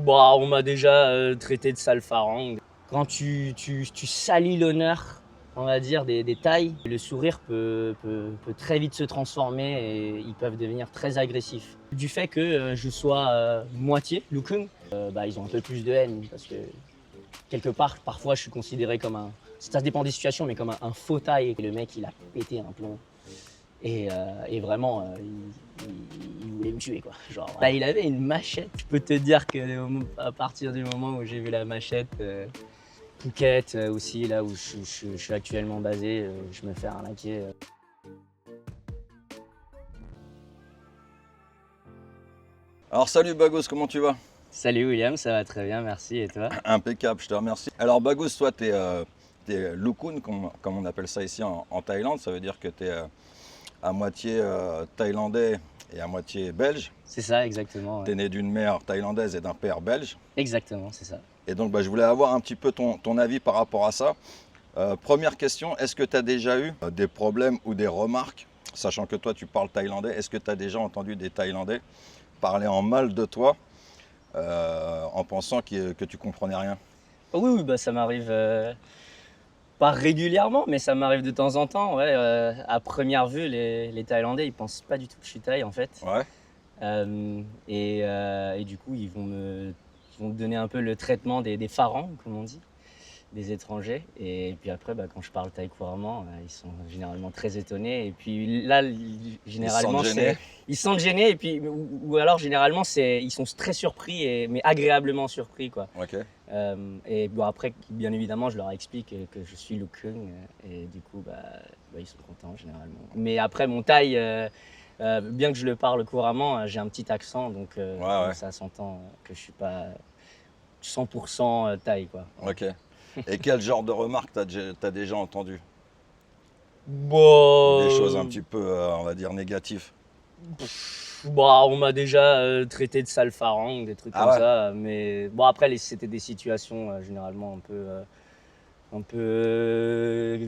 Bah, on m'a déjà traité de sale farang. Quand tu salis l'honneur, on va dire, des Thaïs, le sourire peut très vite se transformer et ils peuvent devenir très agressifs. Du fait que je sois moitié Lukhung, bah, ils ont un peu plus de haine parce que quelque part, parfois, je suis considéré comme un. Ça dépend des situations, mais comme un faux Thaï. Et le mec, il a pété un plomb. Et vraiment, il voulait me tuer, quoi. Genre, bah, il avait une machette. Je peux te dire que à partir du moment où j'ai vu la machette, Phuket aussi, là où je suis actuellement basé, je me fais arnaquer. Alors salut Bagos, comment tu vas? Salut William, ça va très bien, merci. Et toi? Impeccable, je te remercie. Alors Bagos, toi tu es Lukun, comme on appelle ça ici en Thaïlande, ça veut dire que tu es à moitié thaïlandais et à moitié belge. C'est ça, exactement. Tu es Ouais. né d'une mère thaïlandaise et d'un père belge. Exactement, c'est ça. Et donc je voulais avoir un petit peu ton avis par rapport à ça. Première question, est-ce que tu as déjà eu des problèmes ou des remarques, sachant que toi tu parles thaïlandais, est-ce que tu as déjà entendu des Thaïlandais parler en mal de toi en pensant que tu comprenais rien? Oh oui, oui, bah, ça m'arrive pas régulièrement, mais ça m'arrive de temps en temps. Ouais, à première vue, les Thaïlandais, ils pensent pas du tout que je suis Thaï, en fait. Ouais, Et du coup, ils vont me donner un peu le traitement des pharangs, comme on dit, des étrangers. Et puis après, bah, quand je parle thaï couramment, ils sont généralement très étonnés. Et puis là, ils se sentent généralement, gênés. ils se sentent gênés. Et puis, ou alors, généralement, ils sont très surpris, mais agréablement surpris, quoi. Ok. Et bon, après, bien évidemment, je leur explique que je suis Lukung. Et du coup, ils sont contents, généralement. Mais après, mon thaï. Bien que je le parle couramment, j'ai un petit accent, Ouais, donc ouais. ça s'entend que je suis pas 100% thaï, quoi. Ok. Et quel genre de remarques t'as déjà entendu? Ou des choses un Bon, petit peu, on va dire, négatives? bah, on m'a déjà traité de sale farang, des trucs Ah comme ouais? ça, mais bon, après, c'était des situations généralement un peu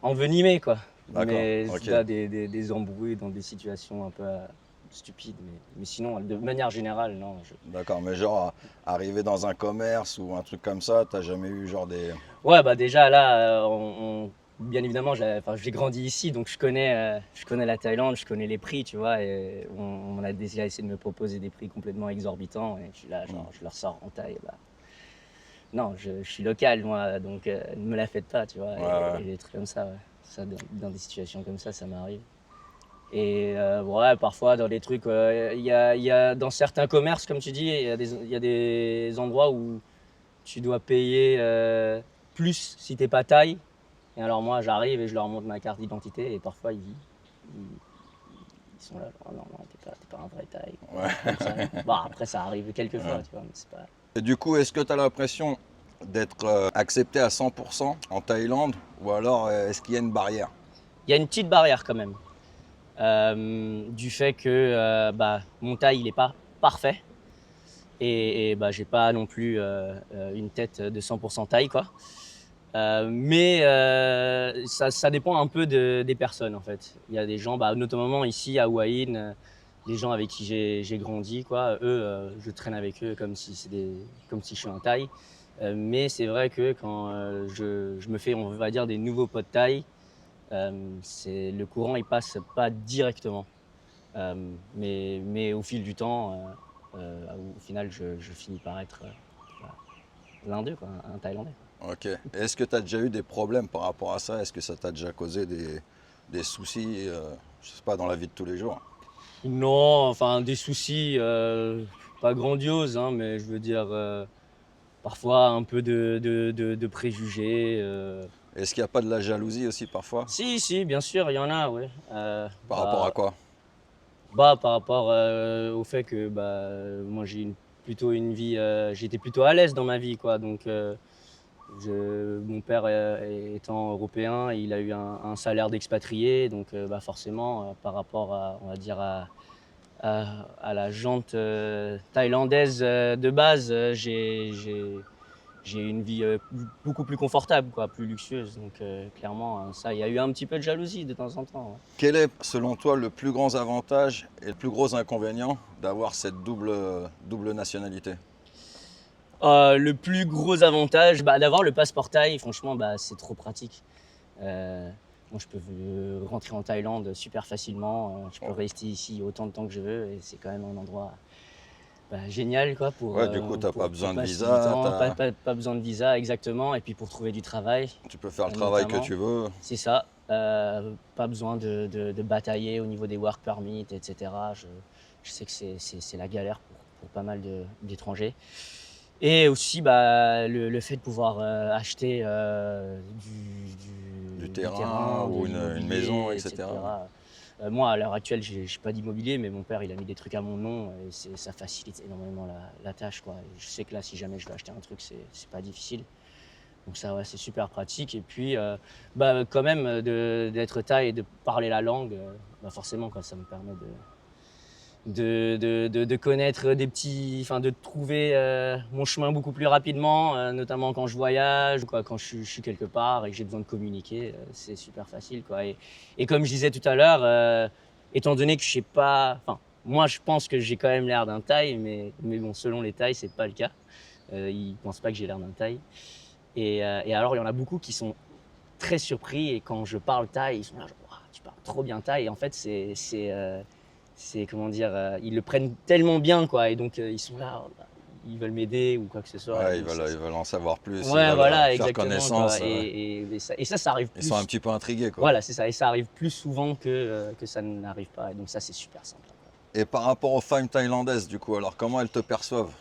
envenimées, quoi. D'accord, Mais ok. là, des embrouilles dans des situations un peu stupides, mais sinon, de manière générale, non. D'accord, mais genre, arriver dans un commerce ou un truc comme ça, t'as jamais eu genre des... Ouais, bah déjà là, bien évidemment, enfin, j'ai grandi ici, donc je connais la Thaïlande, je connais les prix, tu vois. Et on a déjà essayé de me proposer des prix complètement exorbitants, et je suis là, Hmm. genre, je leur sors en Thaï. Bah, non, je suis local, moi, donc ne me la faites pas, tu vois. Ouais, ouais. Et des trucs comme ça, ouais. Ça, dans des situations comme ça m'arrive. Et ouais, parfois dans des trucs, il y a dans certains commerces, comme tu dis, il y a des endroits où tu dois payer plus si t'es pas Thaï. Et alors moi, j'arrive et je leur montre ma carte d'identité et parfois ils sont là, genre, non, non, t'es pas un vrai Thaï, Ouais. des trucs comme ça. Bon, après, ça arrive quelques Ouais. fois, tu vois, mais c'est pas. Et du coup, est-ce que t'as l'impression d'être accepté à 100% en Thaïlande ou alors est-ce qu'il y a une barrière? Il y a une petite barrière quand même, du fait que mon Thaï, il est pas parfait et bah, j'ai pas non plus une tête de 100% Thaï, quoi. Mais ça dépend un peu des personnes, en fait. Il y a des gens, bah, notamment ici à Hua Hin, les gens avec qui j'ai grandi, quoi, eux, je traîne avec eux comme si je suis un Thaï. Mais c'est vrai que quand je me fais, on va dire, des nouveaux potes Thaï, le courant, il passe pas directement. Mais au fil du temps, au final, je finis par être bah, l'un d'eux, quoi, un Thaïlandais. Ok. Et est-ce que tu as déjà eu des problèmes par rapport à ça? Est-ce que ça t'a déjà causé des soucis, je sais pas, dans la vie de tous les jours? Non, enfin des soucis, pas grandioses, hein, mais je veux dire, parfois un peu de préjugés. Est-ce qu'il n'y a pas de la jalousie aussi parfois? Si, si, bien sûr, il y en a, ouais. Par rapport à quoi? Par rapport, au fait que, moi plutôt une vie, j'étais plutôt à l'aise dans ma vie, quoi. Donc, mon père, étant européen, il a eu un salaire d'expatrié, donc, forcément, par rapport à, on va dire, à la jante thaïlandaise de base, j'ai une vie beaucoup plus confortable, quoi, plus luxueuse. Donc clairement, ça, il y a eu un petit peu de jalousie de temps en temps. Ouais. Quel est, selon toi, le plus grand avantage et le plus gros inconvénient d'avoir cette double nationalité? Le plus gros avantage, d'avoir le passeport thaï, franchement, c'est trop pratique. Moi, je peux rentrer en Thaïlande super facilement. Je peux rester ici autant de temps que je veux et c'est quand même un endroit génial quoi, Ouais, du coup, t'as pas pour besoin de passer du visa, temps. Pas besoin de visa, exactement. Et puis pour trouver du travail, tu peux faire le travail que notamment. tu veux. C'est ça. Pas besoin de batailler au niveau des work permits, etc. Je sais que c'est la galère pour pas mal d'étrangers. Et aussi, le fait de pouvoir acheter Du du terrain terrain, de ou une maison, l'immobilier, etc. etc. Moi, à l'heure actuelle, j'ai pas d'immobilier, mais mon père, il a mis des trucs à mon nom et ça facilite énormément la tâche, quoi. Et je sais que là, si jamais je veux acheter un truc, c'est pas difficile. Donc ça, ouais, c'est super pratique. Et puis, quand même, d'être thaï et de parler la langue, forcément, quoi, ça me permet de connaître enfin, de trouver mon chemin beaucoup plus rapidement, notamment quand je voyage ou quoi, quand je suis quelque part et que j'ai besoin de communiquer, c'est super facile, quoi. Et comme je disais tout à l'heure, étant donné que je sais pas, enfin, moi, je pense que j'ai quand même l'air d'un Thaï, mais bon, selon les Thaïs, c'est pas le cas. Ils pensent pas que j'ai l'air d'un Thaï. Et alors, il y en a beaucoup qui sont très surpris et quand je parle thaï, ils sont là genre: «Waouh, tu parles trop bien thaï» et en fait, c'est comment dire? Ils le prennent tellement bien quoi et donc ils sont là, ils veulent m'aider ou quoi que ce soit et Ouais, donc ça ils veulent en savoir plus, ils ouais, veulent voilà, faire exactement quoi connaissance. et ça arrive Ils sont un plus petit peu intrigués, quoi. voilà, c'est ça et ça arrive plus souvent que ça n'arrive pas et donc ça, c'est super sympa, quoi. Et par rapport aux femmes thaïlandaises, du coup, alors comment elles te perçoivent?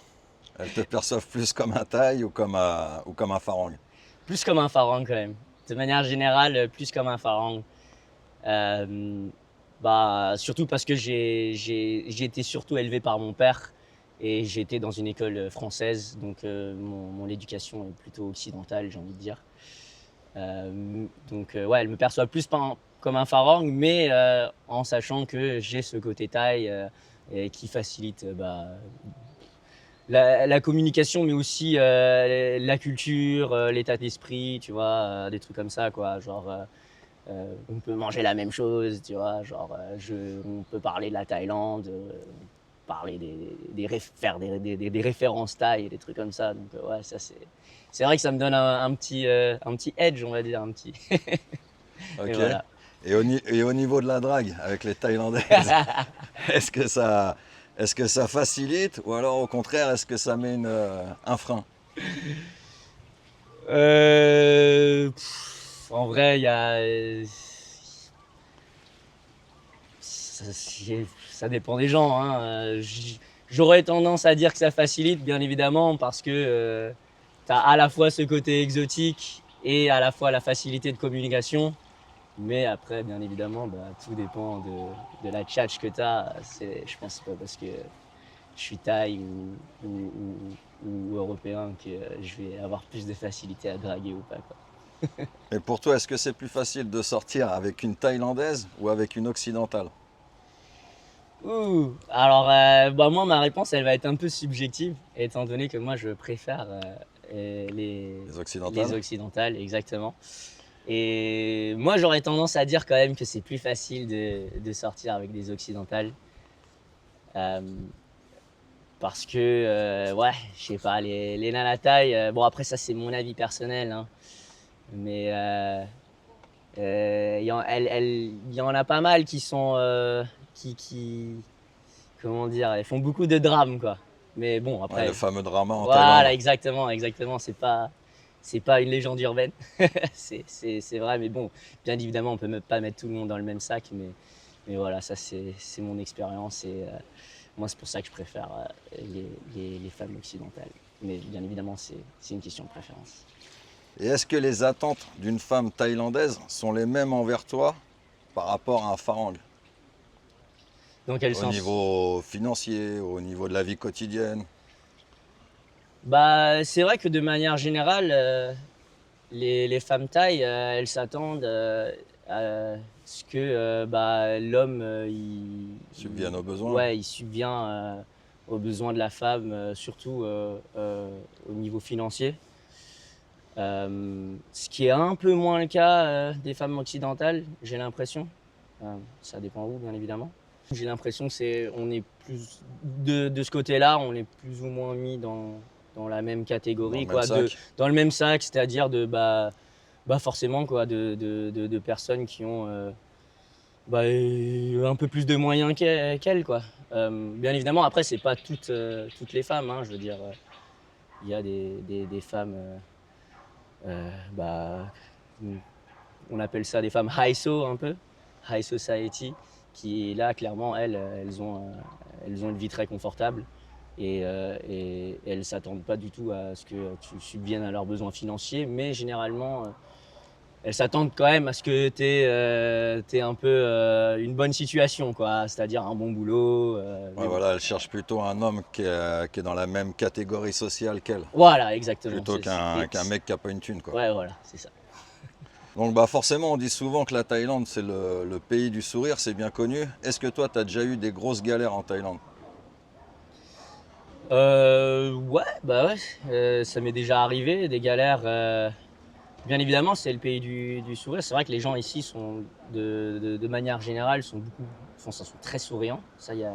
Elles te perçoivent plus comme un Thaï ou comme un Farang? Plus comme un Farang quand même. De manière générale, plus comme un Farang. Hem, surtout parce que j'ai été surtout élevé par mon père et j'ai été dans une école, française donc mon éducation est plutôt occidentale, j'ai envie de dire. Donc ouais, elle me perçoit plus comme un Farang mais en sachant que j'ai ce côté thaï, et qui facilite, la communication mais aussi, la culture, l'état d'esprit, tu vois? Des trucs comme ça quoi, genre, on peut manger la même chose, tu vois? Genre, on peut parler de la Thaïlande, parler faire des références thaï et des trucs comme ça. Donc, ouais, ça c'est vrai que ça me donne un petit edge, on va dire, un petit et Ok. voilà. Et au niveau de la drague avec les Thaïlandaises, est-ce que ça, est-ce que ça facilite ou alors au contraire, est-ce que ça met un frein? En vrai, il y a, ça dépend des gens, hein, j'aurais tendance à dire que ça facilite, bien évidemment, parce que, tu as à la fois ce côté exotique et à la fois la facilité de communication. Mais après, bien évidemment, tout dépend de la tchatche que tu as. Je pense que c'est pas parce que je suis thaï ou européen que je vais avoir plus de facilité à draguer ou pas, quoi. Et pour toi, est-ce que c'est plus facile de sortir avec une Thaïlandaise ou avec une Occidentale? Ouh! Alors, moi, ma réponse, elle va être un peu subjective, étant donné que moi, je préfère Les les Occidentales? occidentales, exactement. Et moi, j'aurais tendance à dire quand même que c'est plus facile de sortir avec des occidentales. euh, Parce que, ouais, je sais pas, les nanas thaï, bon après ça c'est mon avis personnel, hein, mais il y en a pas mal qui sont, qui comment dire? Elles font beaucoup de drames, quoi. Mais bon Ouais, le après fameux drama en Thaïlande. voilà, exactement, c'est pas une légende urbaine. C'est vrai, mais bon, bien évidemment, on peut même pas mettre tout le monde dans le même sac, mais voilà, ça c'est mon expérience et moi, c'est pour ça que je préfère les femmes occidentales. Mais bien évidemment, c'est une question de préférence. Et est-ce que les attentes d'une femme thaïlandaise sont les mêmes envers toi par rapport à un Farang? Dans quel Au sens? niveau financier, au niveau de la vie quotidienne? C'est vrai que de manière générale, les femmes thaï, elles s'attendent à ce que l'homme, Subviennent aux besoins? ouais, il subvient aux besoins de la femme, surtout au niveau financier. Ce qui est un peu moins le cas des femmes occidentales, j'ai l'impression. Ça dépend où, bien évidemment. J'ai l'impression que on est plus de ce côté-là, on est plus ou moins mis dans la même Dans catégorie, le même quoi, sac. dans le même sac, c'est-à-dire forcément quoi, de personnes qui ont un peu plus de moyens qu'elles, quoi. Bien évidemment, après, c'est pas toutes les femmes, hein, je veux dire, il y a des femmes, bah, on appelle ça des femmes high so un peu, high society, qui là clairement elles ont une vie très confortable et elles s'attendent pas du tout à ce que tu subviennes à leurs besoins financiers, mais généralement elles s'attendent quand même à ce que tu aies un peu une bonne situation, quoi, c'est-à-dire un bon boulot. Ouais, Mais bon, voilà, elle cherche plutôt un homme qui est dans la même catégorie sociale qu'elle, voilà, exactement. plutôt qu'un mec qui n'a pas une thune, quoi. Ouais, voilà, c'est ça. Donc bah forcément, on dit souvent que la Thaïlande, c'est le pays du sourire, c'est bien connu. Est-ce que toi, tu as déjà eu des grosses galères en Thaïlande? Ouais, bah ouais, ça m'est déjà arrivé, des galères. Bien évidemment, c'est le pays du sourire. C'est vrai que les gens ici sont, de manière générale, sont très souriants. Ça, y a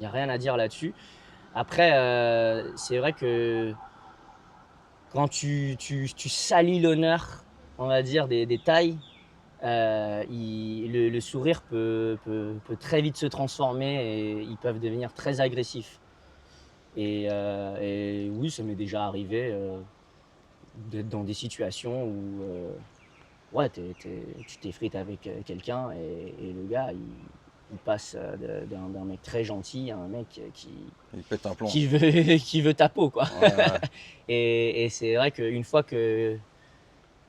rien à dire là-dessus. Après, c'est vrai que quand tu salis l'honneur, on va dire, des Thaïs, le sourire peut très vite se transformer et ils peuvent devenir très agressifs. Et oui, ça m'est déjà arrivé d'être dans des situations où ouais, tu t'effrites avec quelqu'un et le gars, il passe d'un mec très gentil à un mec Il pète un plomb. qui veut, qui veut ta peau, quoi. Ouais, ouais. Et c'est vrai qu'une fois que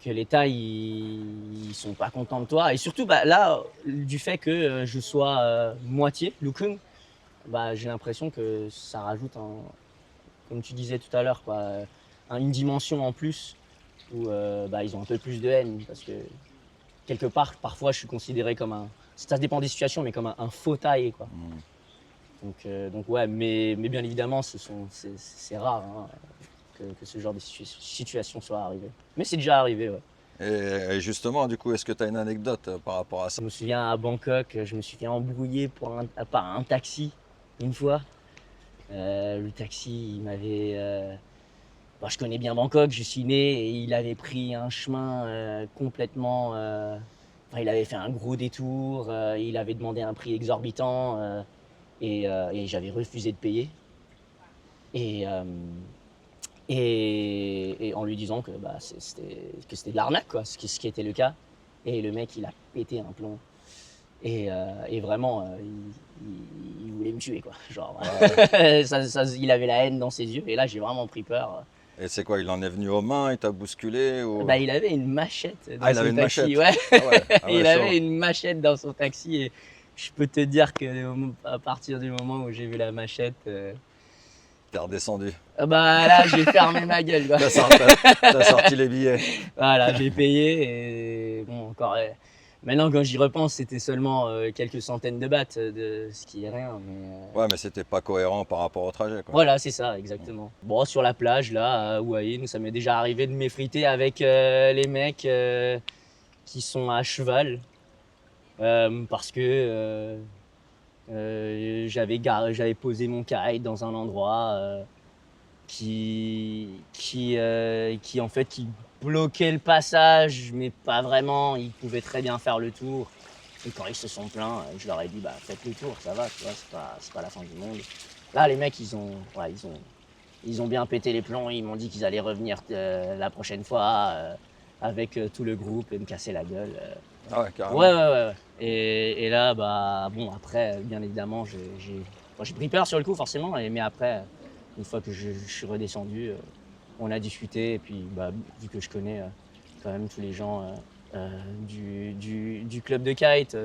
l'État, ils sont pas contents de toi, et surtout bah, là, du fait que je sois moitié Lukung, bah, j'ai l'impression que ça rajoute, comme tu disais tout à l'heure, quoi, une dimension en plus où bah, ils ont un peu plus de haine parce que quelque part, parfois, je suis considéré comme ça dépend des situations, mais comme un faux taille, quoi. Mm. Donc ouais, mais bien évidemment, c'est rare, hein, que ce genre de situation soit arrivé. Mais c'est déjà arrivé, ouais. Et justement, du coup, est-ce que tu as une anecdote par rapport à ça? Je me souviens à Bangkok, je me suis fait embrouiller par un taxi une fois. Le taxi, il m'avait. Je connais bien Bangkok, je suis né et il avait pris un chemin complètement. Il avait fait un gros détour, il avait demandé un prix exorbitant et j'avais refusé de payer. Et, euh, et en lui disant que c'était de l'arnaque, quoi, ce qui était le cas. Et le mec, il a pété un plomb. Et vraiment, il voulait me tuer, quoi. Genre, Ouais. il avait la haine dans ses yeux. Et là, j'ai vraiment pris peur. Et c'est quoi, il en est venu aux mains, il t'a bousculé ou... Bah, il avait une machette Ah, dans il avait son une taxi, machette. ouais. Ah ouais, Il chaud. avait une machette dans son taxi et je peux te dire que à partir du moment où j'ai vu la machette, T'es redescendu. bah là, j'ai fermé ma gueule, quoi. T'as sorti les billets. Voilà, j'ai payé et bon, encore. Maintenant, quand j'y repense, c'était seulement quelques centaines de bahts, ce qui est rien. Mais Ouais, mais c'était pas cohérent par rapport au trajet, quoi. voilà, c'est ça, exactement. Bon, sur la plage, là, à Houahin, ça m'est déjà arrivé de m'effriter avec les mecs qui sont à cheval. Parce que j'avais posé mon kite dans un endroit qui en fait qui bloquait le passage, mais pas vraiment. Ils pouvaient très bien faire le tour. Et quand ils se sont plaints, je leur ai dit bah faites le tour, ça va, tu vois, c'est pas la fin du monde. Là, les mecs, ils ont bien pété les plombs. Ils m'ont dit qu'ils allaient revenir la prochaine fois avec tout le groupe et me casser la gueule. Ah ouais, carrément. Ouais. Et là, bah bon, après, bien évidemment, j'ai pris peur sur le coup, forcément. Mais après, une fois que je suis redescendu, on a discuté. Et puis, bah, vu que je connais quand même tous les gens du club de kite,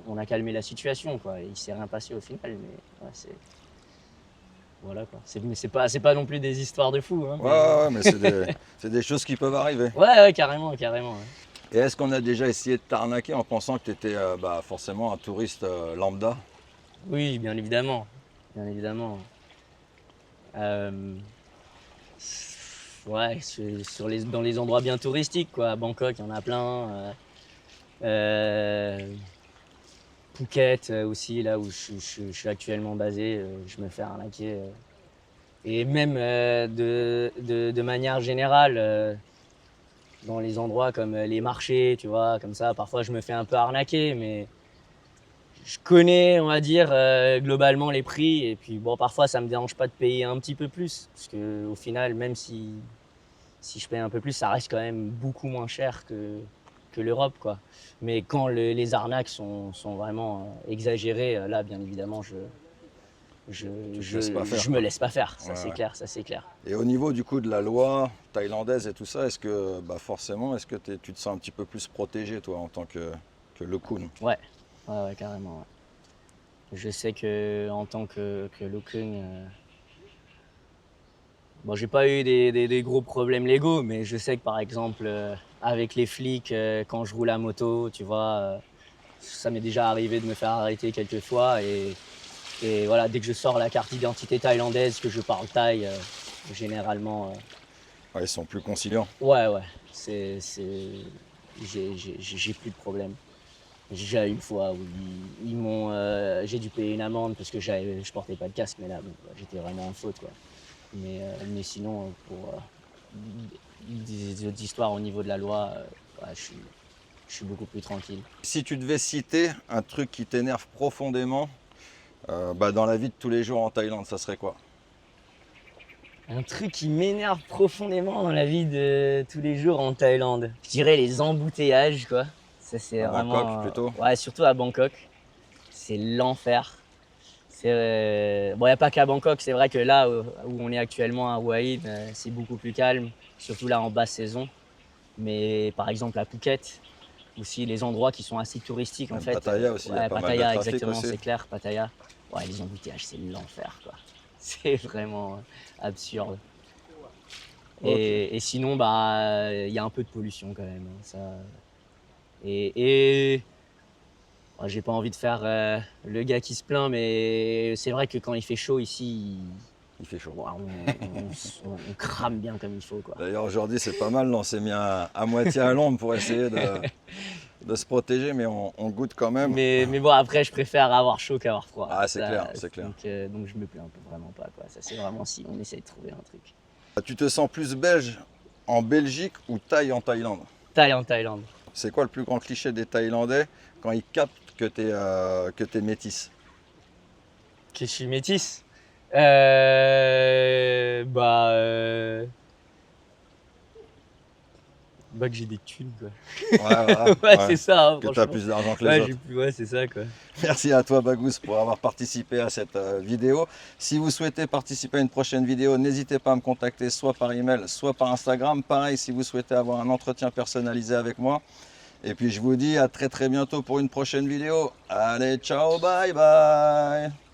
on a calmé la situation, quoi. Il s'est rien passé au final, mais ouais, voilà, quoi. Mais c'est pas non plus des histoires de fous, hein, Ouais, mais c'est des choses qui peuvent arriver. ouais, carrément, carrément. Ouais. Et est-ce qu'on a déjà essayé de t'arnaquer en pensant que tu étais forcément un touriste lambda? Oui, bien évidemment, bien évidemment. Ouais, dans les endroits bien touristiques, quoi. À Bangkok, il y en a plein. Phuket aussi, là où je suis actuellement basé, je me fais arnaquer Et même de manière générale, dans les endroits comme les marchés, tu vois, comme ça, parfois je me fais un peu arnaquer, mais je connais, on va dire, globalement les prix. Et puis bon, parfois ça me dérange pas de payer un petit peu plus, parce qu'au final, même si je paye un peu plus, ça reste quand même beaucoup moins cher que l'Europe, quoi. Mais quand les arnaques sont vraiment exagérées, là, bien évidemment, je, Tu te je, laisses pas faire, je me quoi. laisse pas faire, ça Ouais, c'est ouais. clair, ça c'est clair. Et au niveau du coup de la loi thaïlandaise et tout ça, est-ce que bah forcément, est-ce que tu te sens un petit peu plus protégé toi en tant que Lokun? Ouais, ouais, ouais, carrément. Ouais. Je sais que en tant que Lokung, bon, j'ai pas eu des gros problèmes légaux, mais je sais que par exemple, avec les flics, quand je roule à moto, tu vois, ça m'est déjà arrivé de me faire arrêter quelques fois. Et voilà, dès que je sors la carte d'identité thaïlandaise, que je parle thaï, généralement, Ouais, ils sont plus conciliants. ouais, ouais, j'ai plus de problème. J'ai déjà eu une fois où j'ai dû payer une amende parce que je portais pas de casque, mais là, bon, j'étais vraiment en faute, quoi. Mais sinon, pour des autres histoires au niveau de la loi, ouais, je suis beaucoup plus tranquille. Si tu devais citer un truc qui t'énerve profondément bah, dans la vie de tous les jours en Thaïlande, ça serait quoi? Un truc qui m'énerve profondément dans la vie de tous les jours en Thaïlande, je dirais les embouteillages, quoi. Ça, c'est À Bangkok vraiment, plutôt? ouais, surtout à Bangkok, c'est l'enfer. Bon, il n'y a pas qu'à Bangkok, c'est vrai que là où on est actuellement à Hue Hin, c'est beaucoup plus calme, surtout là en basse saison. Mais par exemple à Phuket, aussi les endroits qui sont assez touristiques en Même fait. Pattaya aussi, il y a Ouais, pas mal de Pattaya, trafic exactement, aussi. c'est clair, Pattaya. Ouais, les embouteillages, c'est l'enfer, quoi. C'est vraiment absurde. Ok. Et sinon, bah, il y a un peu de pollution quand même, hein, ça. Et ouais, j'ai pas envie de faire le gars qui se plaint, mais c'est vrai que quand il fait chaud ici, Il fait chaud. ouais, on crame bien comme il faut, quoi. D'ailleurs aujourd'hui c'est pas mal, on s'est mis à moitié à l'ombre pour essayer de se protéger, mais on goûte quand même. Mais bon, après, je préfère avoir chaud qu'avoir froid. Ah c'est clair, Ça, c'est clair. donc je me plains vraiment pas, quoi. Ça, c'est vraiment si on essaye de trouver un truc. Tu te sens plus belge en Belgique ou thaï en Thaïlande? Thaï en Thaïlande. C'est quoi le plus grand cliché des Thaïlandais quand ils captent que t'es métisse? Que je suis métisse. Bah, bah que j'ai des thunes, quoi. Ouais, voilà, Ouais, ouais. c'est ça, hein, Que tu as franchement. plus d'argent que les Ouais, autres. ouais, c'est ça, quoi. Merci à toi Bagous pour avoir participé à cette vidéo. Si vous souhaitez participer à une prochaine vidéo, n'hésitez pas à me contacter soit par email, soit par Instagram. Pareil, si vous souhaitez avoir un entretien personnalisé avec moi. Et puis je vous dis à très bientôt pour une prochaine vidéo. Allez, ciao, bye bye.